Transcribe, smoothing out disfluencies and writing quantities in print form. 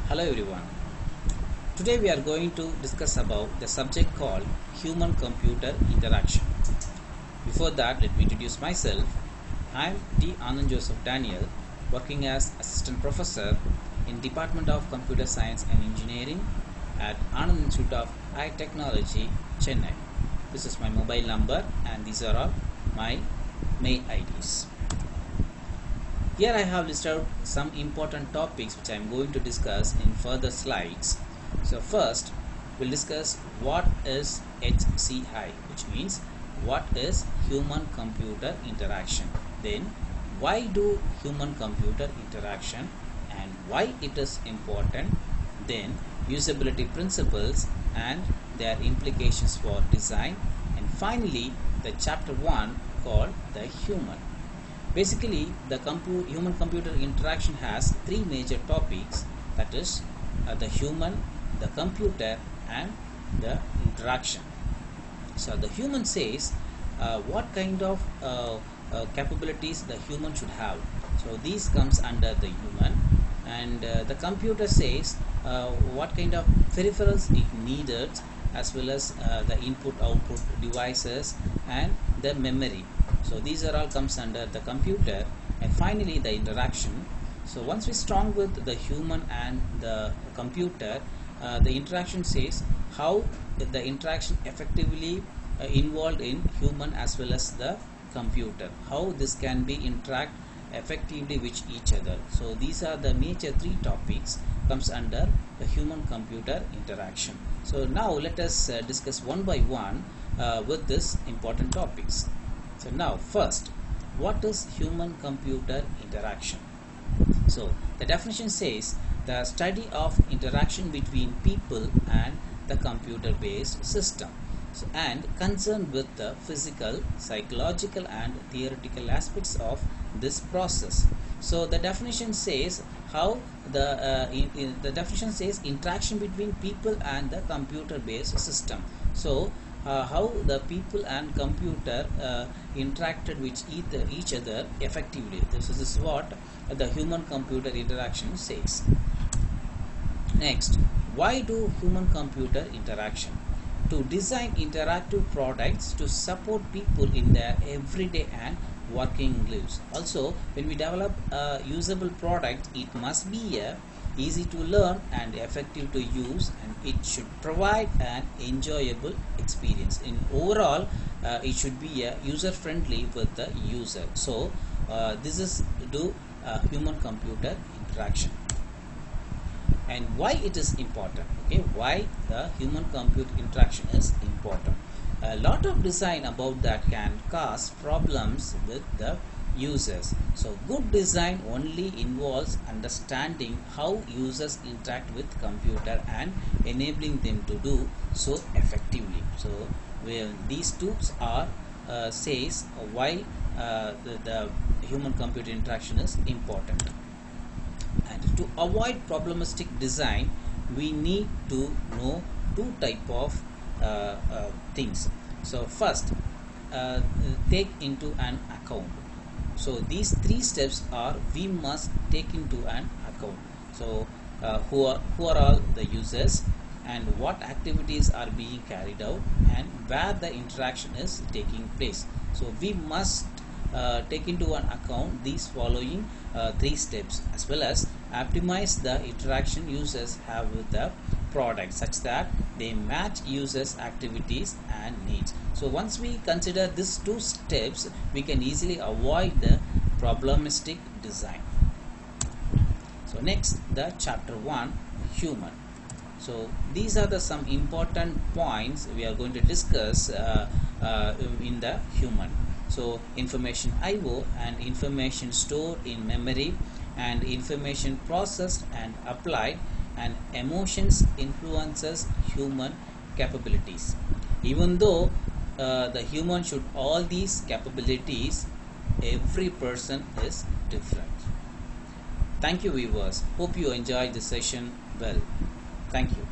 Hello everyone. Today we are going to discuss about the subject called human computer interaction. Before that, let me introduce myself. I am D. Anand Joseph Daniel, working as assistant professor in Department of Computer Science and Engineering at Anand Institute of High Technology, Chennai. This is my mobile number and these are all my mail IDs. Here I have listed out some important topics which I am going to discuss in further slides. So first we'll discuss what is HCI, which means what is human computer interaction. Then why do human computer interaction and why it is important. Then usability principles and their implications for design, and finally the chapter 1 called the human. Basically, the human-computer interaction has three major topics, that is the human, the computer and the interaction. So the human says what kind of capabilities the human should have. So these comes under the human, and the computer says what kind of peripherals it needed, as well as the input-output devices and the memory. So these are all comes under the computer, and finally the interaction. So once we strong with the human and the computer, the interaction says how the interaction effectively involved in human as well as the computer, how this can be interact effectively with each other. So these are the major three topics comes under the human computer interaction. So now let us discuss one by one with this important topics. So now first, what is human computer interaction? So the definition says the study of interaction between people and the computer based system, so, and concerned with the physical, psychological and theoretical aspects of this process. So the definition says how the definition says interaction between people and the computer based system. So how the people and computer interacted with each other effectively. This is what the human computer interaction says. Next, why do human computer interaction? To design interactive products to support people in their everyday and working lives. Also, when we develop a usable product, it must be easy to learn and effective to use, and it should provide an enjoyable experience. In overall, it should be user friendly with the user. So this is human computer interaction. And why it is important. Okay, why the human computer interaction is important. A lot of design about that can cause problems with the users. So good design only involves understanding how users interact with computer and enabling them to do so effectively. So these two are says why the human computer interaction is important. And to avoid problematic design, we need to know two type of things. So first, take into an account. So these three steps are we must take into an account. So who are all the users, and what activities are being carried out, and where the interaction is taking place. So we must take into an account these following three steps, as well as optimize the interaction users have with the product such that they match users activities and needs. So once we consider these two steps, we can easily avoid the problematic design. So next, the chapter 1, human. So these are the some important points we are going to discuss in the human. So information IO and information stored in memory, and information processed and applied, and emotions influences human capabilities. Even though the human should all these capabilities, every person is different. Thank you viewers. Hope you enjoyed this session well. Thank you.